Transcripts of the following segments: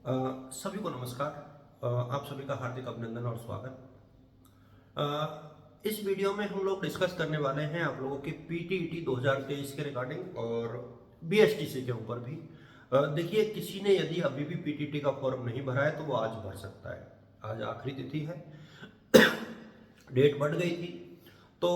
सभी को नमस्कार। आप सभी का हार्दिक अभिनंदन और स्वागत। इस वीडियो में हम लोग डिस्कस करने वाले हैं आप लोगों के पीटीईटी 2023 के रिगार्डिंग और बीएसटीसी के ऊपर भी। देखिए, किसी ने यदि अभी भी पीटीईटी का फॉर्म नहीं भरा है तो वो आज भर सकता है। आज आखिरी तिथि है, डेट बढ़ गई थी। तो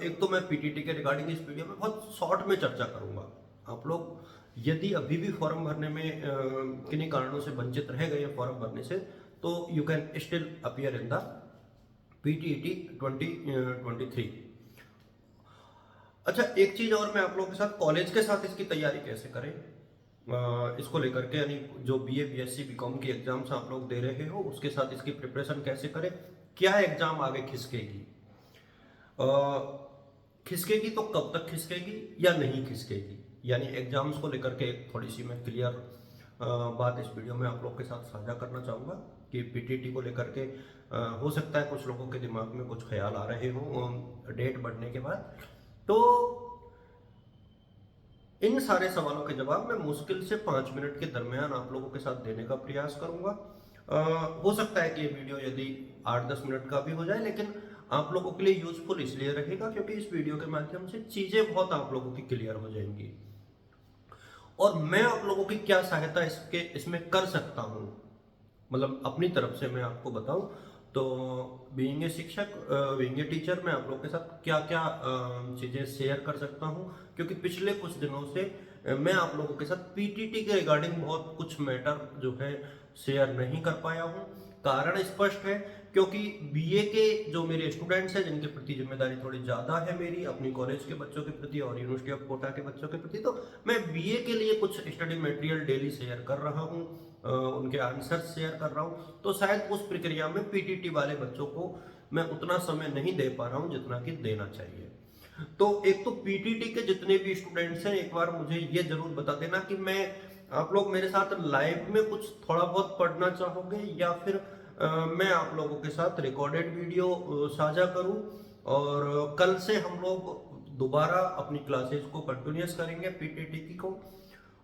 एक तो मैं पीटीईटी के रिगार्डिंग इस वीडियो में बहुत शॉर्ट में चर्चा करूंगा। आप लोग यदि अभी भी फॉर्म भरने में किन्हीं कारणों से वंचित रह गए फॉर्म भरने से, तो you can still appear in the PTET 2023। अच्छा, एक चीज और मैं आप लोगों के साथ, कॉलेज के साथ इसकी तैयारी कैसे करें इसको लेकर के, यानी जो बीए बीएससी बीकॉम की एग्जाम्स आप लोग दे रहे हो उसके साथ इसकी प्रिपरेशन कैसे करें, क्या एग्जाम आगे खिसकेगी, खिसकेगी तो कब तक खिसकेगी या नहीं खिसकेगी, यानी एग्जाम्स को लेकर के थोड़ी सी मैं क्लियर बात इस वीडियो में आप लोग के साथ साझा करना चाहूँगा कि पीटीटी को लेकर के हो सकता है कुछ लोगों के दिमाग में कुछ ख्याल आ रहे हों डेट बढ़ने के बाद। तो इन सारे सवालों के जवाब मैं मुश्किल से 5 मिनट के दरमियान आप लोगों के साथ देने का प्रयास करूंगा। हो सकता है कि ये वीडियो यदि 8-10 मिनट का भी हो जाए, लेकिन आप लोगों के लिए यूजफुल इसलिए रहेगा क्योंकि इस वीडियो के माध्यम से चीजें बहुत आप लोगों की क्लियर हो जाएंगी और मैं आप लोगों की क्या सहायता इसमें कर सकता हूँ, मतलब अपनी तरफ से मैं आपको बताऊं तो बीइंग ए शिक्षक, बीइंग ए टीचर, मैं आप लोगों के साथ क्या क्या चीज़ें शेयर कर सकता हूं, क्योंकि पिछले कुछ दिनों से मैं आप लोगों के साथ पीटीटी के रिगार्डिंग बहुत कुछ मैटर जो है शेयर नहीं कर पाया हूं। कारण स्पष्ट है, क्योंकि बीए के जो मेरे स्टूडेंट्स हैं जिनके प्रति जिम्मेदारी थोड़ी ज़्यादा है मेरी अपनी कॉलेज के बच्चों के प्रति और यूनिवर्सिटी ऑफ कोटा के बच्चों के प्रति, तो मैं बीए के लिए कुछ स्टडी मटेरियल डेली शेयर कर रहा हूँ, उनके आंसर शेयर कर रहा हूँ। तो शायद उस प्रक्रिया में पीटीटी वाले बच्चों को मैं उतना समय नहीं दे पा रहा हूँ जितना कि देना चाहिए। तो एक तो पीटीटी के जितने भी स्टूडेंट्स हैं, एक बार मुझे ये जरूर बता देना कि मैं आप लोग मेरे साथ लाइव में कुछ थोड़ा बहुत पढ़ना चाहोगे या फिर मैं आप लोगों के साथ रिकॉर्डेड वीडियो साझा करूं और कल से हम लोग दोबारा अपनी क्लासेस को कंटिन्यूस करेंगे पीटीटी की को,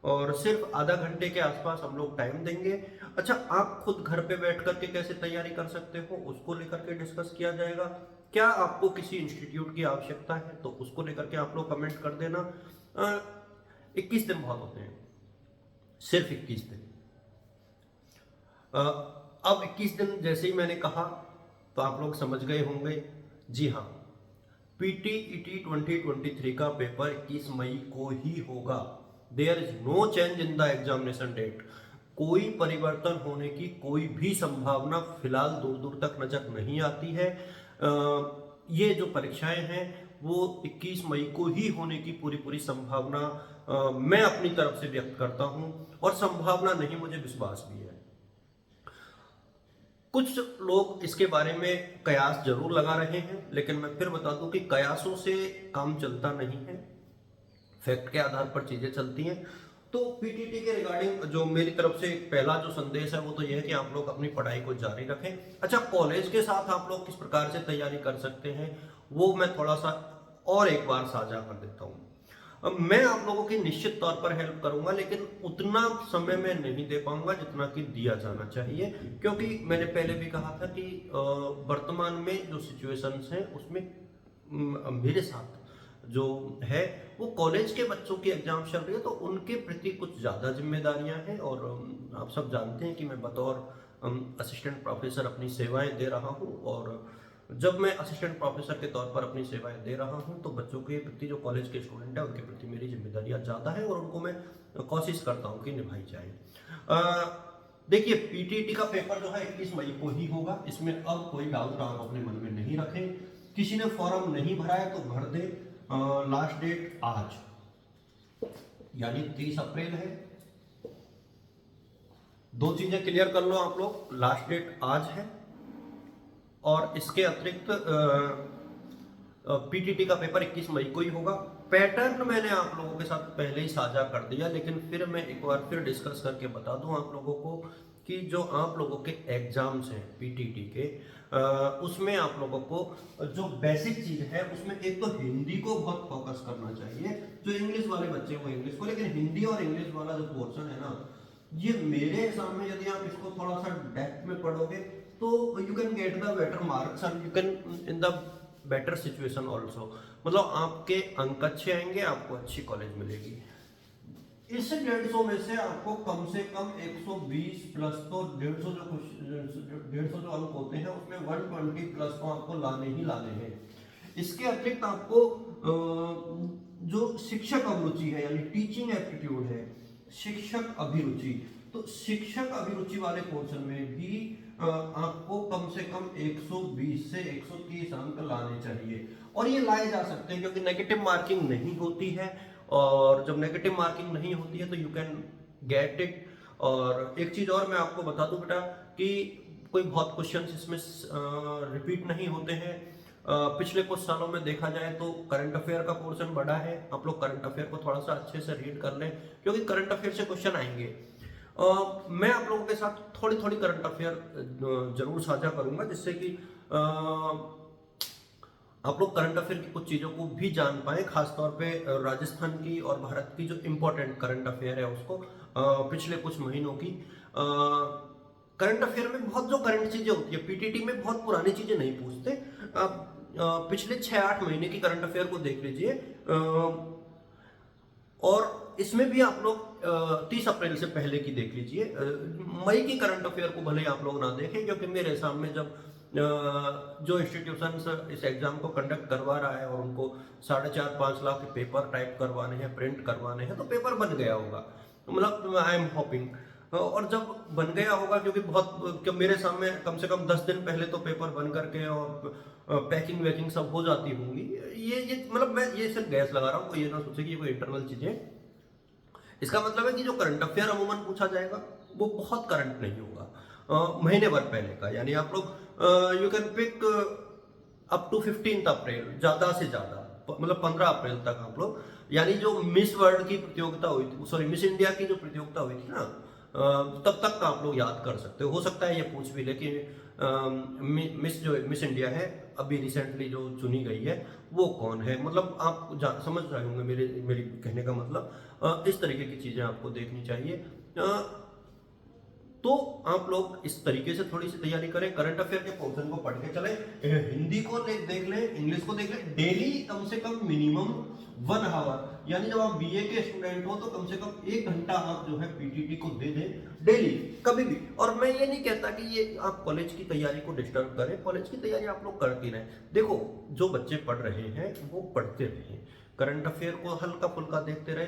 और सिर्फ आधा घंटे के आसपास हम लोग टाइम देंगे। अच्छा, आप खुद घर पे बैठ करके कैसे तैयारी कर सकते हो उसको लेकर के डिस्कस किया जाएगा। क्या आपको किसी इंस्टीट्यूट की आवश्यकता है तो उसको लेकर के आप लोग कमेंट कर देना। 21 दिन बहुत होते हैं, सिर्फ 21 दिन। अब 21 दिन जैसे ही मैंने कहा तो आप लोग समझ गए होंगे। जी हाँ, पीटीईटी 2023 का पेपर 21 मई को ही होगा। There is no change in the examination date. कोई परिवर्तन होने की कोई भी संभावना फिलहाल दूर दूर तक नजर नहीं आती है। ये जो परीक्षाएं हैं वो 21 मई को ही होने की पूरी पूरी संभावना मैं अपनी तरफ से व्यक्त करता हूं, और संभावना नहीं, मुझे विश्वास भी है। कुछ लोग इसके बारे में कयास जरूर लगा रहे हैं, लेकिन मैं फिर बता दूं कि कयासों से काम चलता नहीं है, फैक्ट के आधार पर चीजें चलती हैं। तो पीटीटी के रिगार्डिंग जो मेरी तरफ से पहला जो संदेश है वो तो यह है कि आप लोग अपनी पढ़ाई को जारी रखें। अच्छा, कॉलेज के साथ आप लोग किस प्रकार से तैयारी कर सकते हैं वो मैं थोड़ा सा और एक बार साझा कर देता हूँ। अब मैं आप लोगों की निश्चित तौर पर हेल्प करूंगा, लेकिन उतना समय मैं नहीं दे पाऊंगा जितना कि दिया जाना चाहिए, क्योंकि मैंने पहले भी कहा था कि वर्तमान में जो सिचुएशंस हैं उसमें मेरे साथ जो है वो कॉलेज के बच्चों की एग्जाम चल रही है, तो उनके प्रति कुछ ज़्यादा जिम्मेदारियां हैं। और आप सब जानते हैं कि मैं बतौर असिस्टेंट प्रोफेसर अपनी सेवाएं दे रहा हूं, और जब मैं असिस्टेंट प्रोफेसर के तौर पर अपनी सेवाएं दे रहा हूं तो बच्चों के प्रति, जो कॉलेज के स्टूडेंट हैं, उनके प्रति मेरी जिम्मेदारियां ज़्यादा है और उनको मैं कोशिश करता हूं कि निभाई जाए। देखिए, पीटीटी का पेपर जो है 21 मई को ही होगा, इसमें अब कोई डाउट आप अपने मन में नहीं रखें। किसी ने फॉर्म नहीं भरा है तो भर दे। लास्ट डेट आज यानी 30 अप्रैल है। दो चीजें क्लियर कर लो आप लोग, लास्ट डेट आज है और इसके अतिरिक्त पीटीटी का पेपर 21 मई को ही होगा। पैटर्न मैंने आप लोगों के साथ पहले ही साझा कर दिया, लेकिन फिर मैं एक बार फिर डिस्कस करके बता दूं आप लोगों को कि जो आप लोगों के एग्जाम्स हैं पीटीटी के, उसमें आप लोगों को जो बेसिक चीज है उसमें एक तो हिंदी को बहुत फोकस करना चाहिए। जो इंग्लिश वाले बच्चे वो इंग्लिश को, लेकिन हिंदी और इंग्लिश वाला जो पोर्शन है ना, ये मेरे हिसाब सामने यदि आप इसको थोड़ा सा डेप्थ में पढ़ोगे तो you can get the better marks and you can in the better situation also. मतलब आपके अंक अच्छे आएंगे, आपको अच्छी कॉलेज मिलेगी। इस 150 में से आपको कम से कम 120 प्लस तो 150 जो अंक होते हैं उसमें 120 प्लस तो आपको लाने ही लाने हैं। इसके अतिरिक्त आपको जो शिक्षक अभिरुचि है यानी टीचिंग एप्टीट्यूड है, शिक्षक अभिरुचि, तो शिक्षक अभिरुचि वाले पोर्शन में भी आपको कम से कम 120 से 130 अंक लाने चाहिए। और ये लाए जा सकते हैं क्योंकि नेगेटिव मार्किंग नहीं होती है, और जब नेगेटिव मार्किंग नहीं होती है तो यू कैन गेट इट। और एक चीज और मैं आपको बता दूं बेटा कि कोई बहुत क्वेश्चंस इसमें रिपीट नहीं होते हैं। पिछले कुछ सालों में देखा जाए तो करंट अफेयर का पोर्शन बढ़ा है। आप लोग करंट अफेयर को थोड़ा सा अच्छे से रीड कर लें क्योंकि करंट अफेयर से क्वेश्चन आएंगे। मैं आप लोगों के साथ थोड़ी थोड़ी करंट अफेयर जरूर साझा करूंगा जिससे कि आप लोग करंट अफेयर की कुछ चीजों को भी जान पाए, खासतौर पे राजस्थान की और भारत की जो इम्पोर्टेंट करंट अफेयर है उसको पिछले कुछ महीनों की। करंट अफेयर में बहुत जो करंट चीजें होती है, पीटीटी में बहुत पुरानी चीजें नहीं पूछते। आप पिछले 6-8 महीने की करंट अफेयर को देख लीजिए, और इसमें भी आप लोग 30 अप्रैल से पहले की देख लीजिए। मई की करंट अफेयर को भले आप लोग ना देखें क्योंकि मेरे सामने जब जो इंस्टीट्यूशंस इस एग्जाम को कंडक्ट करवा रहा है और उनको 4.5-5 लाख के पेपर टाइप करवाने हैं, प्रिंट करवाने हैं, तो पेपर बन गया होगा, मतलब आई एम होपिंग। और जब बन गया होगा क्योंकि मेरे सामने कम से कम 10 दिन पहले तो पेपर बन करके और पैकिंग वैकिंग सब हो जाती होंगी। ये मतलब मैं ये सिर्फ गैस लगा रहा हूँ, कोई ये ना सोचे कि ये कोई इंटरनल चीजें। इसका मतलब है कि जो करंट अफेयर अमूमन पूछा जाएगा वो बहुत करंट नहीं होगा, महीने भर पहले का। यानी आप लोग you can pick up to 15 April, ज्यादा से ज्यादा मतलब 15 अप्रैल तक आप लोग, यानी जो मिस वर्ल्ड की प्रतियोगिता हुई थी, सॉरी मिस इंडिया की जो प्रतियोगिता हुई थी ना, तब तक का आप लोग याद कर सकते हो सकता है ये पूछ भी ले कि मिस इंडिया है अभी रिसेंटली जो चुनी गई है वो कौन है। मतलब आप समझ रहे होंगे मेरी कहने का मतलब। इस तरीके की चीजें आपको देखनी चाहिए। तो आप लोग इस तरीके से थोड़ी सी तैयारी करें, करंट अफेयर के पोर्शन को पढ़ के चले, हिंदी को देख लें, इंग्लिश को देख लें, डेली कम से कम मिनिमम 1 आवर, यानी जब आप बीए के स्टूडेंट हो तो कम से कम 1 घंटा आप जो है पीटीटी को दे दें डेली, कभी भी। और मैं ये नहीं कहता कि ये आप कॉलेज की तैयारी को डिस्टर्ब करें, कॉलेज की तैयारी आप लोग करती रहें। देखो जो बच्चे पढ़ रहे हैं वो पढ़ते रहे, करंट अफेयर को हल्का फुल्का देखते रहे।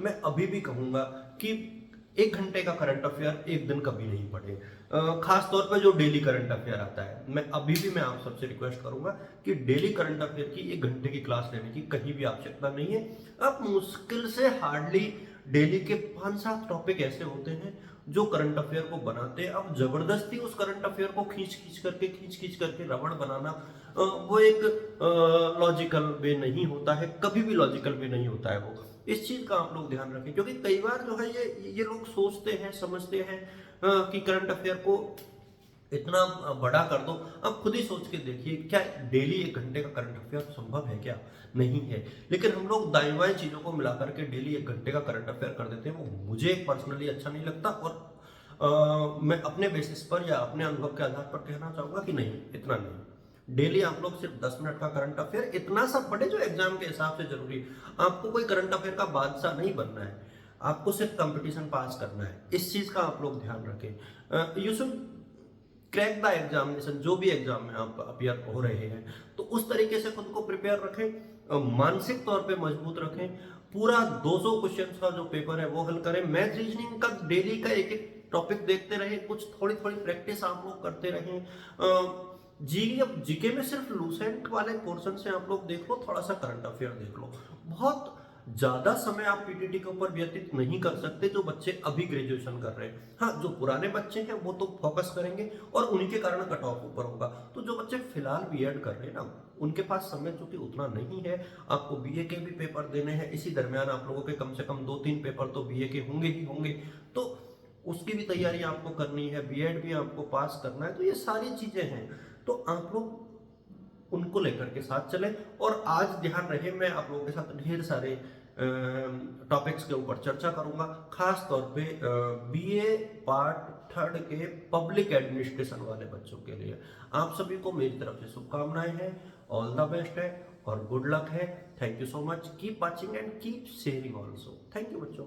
मैं अभी भी कहूंगा कि 1 घंटे का करंट अफेयर एक दिन कभी नहीं पढ़े, खास तौर पर जो डेली करंट अफेयर आता है। मैं आप सबसे रिक्वेस्ट करूंगा कि डेली करंट अफेयर की 1 घंटे की क्लास लेने की कहीं भी आवश्यकता नहीं है। आप मुश्किल से हार्डली डेली के 5-7 टॉपिक ऐसे होते हैं जो करंट अफेयर को बनाते हैं। अब जबरदस्ती उस करंट अफेयर को खींच खींच करके रबड़ बनाना, वो एक लॉजिकल वे नहीं होता है, कभी भी लॉजिकल वे नहीं होता है वो। इस चीज का आप लोग ध्यान रखें क्योंकि कई बार जो है ये लोग सोचते हैं, समझते हैं कि करंट अफेयर को इतना बड़ा कर दो। अब खुद ही सोच के देखिए, क्या डेली 1 घंटे का करंट अफेयर संभव है? क्या नहीं है। लेकिन हम लोग दाएं बाएं चीजों को मिला करके डेली 1 घंटे का करंट अफेयर कर देते हैं, वो मुझे पर्सनली अच्छा नहीं लगता। और मैं अपने बेसिस पर या अपने अनुभव के आधार पर कहना चाहूंगा कि नहीं, इतना नहीं। डेली आप लोग सिर्फ 10 मिनट का करंट अफेयर इतना सा पढ़े जो एग्जाम के हिसाब से जरूरी। आपको कोई करंट अफेयर का बादशाह नहीं बनना है, आपको सिर्फ कंपटीशन पास करना है। इस चीज का आप लोग ध्यान रखें। You should crack the examination, जो भी एग्जाम में आप अपियर हो रहे हैं तो उस तरीके से खुद को प्रिपेयर रखें, मानसिक तौर पे मजबूत रखें। पूरा 200 क्वेश्चंस का जो पेपर है वो हल करें। मैथ रीजनिंग का डेली का एक एक टॉपिक देखते रहे, कुछ थोड़ी थोड़ी प्रैक्टिस आप लोग करते रहें। जीके में सिर्फ लूसेंट वाले पोर्शन से आप लोग देख लो, थोड़ा सा करंट अफेयर देख लो। बहुत ज्यादा समय आप पीटीटी के ऊपर व्यतीत नहीं कर सकते जो बच्चे अभी ग्रेजुएशन कर रहे हैं। हाँ, जो पुराने बच्चे हैं वो तो फोकस करेंगे और उन्हीं के कारण कट ऑफ ऊपर होगा। तो जो बच्चे फिलहाल बीएड कर रहे हैं ना, उनके पास समय चूंकि उतना नहीं है, आपको बीए के भी पेपर देने हैं, इसी दरमियान आप लोगों के कम से कम 2-3 पेपर तो बीए के होंगे ही होंगे, तो उसकी भी तैयारी आपको करनी है, बीएड भी आपको पास करना है। तो ये सारी चीजें हैं, तो आप लोग उनको लेकर के साथ चले। और आज ध्यान रहे, मैं आप लोगों के साथ ढेर सारे टॉपिक्स के ऊपर चर्चा करूंगा, खास तौर पे बीए पार्ट थर्ड के पब्लिक एडमिनिस्ट्रेशन वाले बच्चों के लिए। आप सभी को मेरी तरफ से शुभकामनाएं हैं, ऑल द बेस्ट है और गुड लक है। Thank you so much, keep watching and keep sharing also. Thank you बच्चों।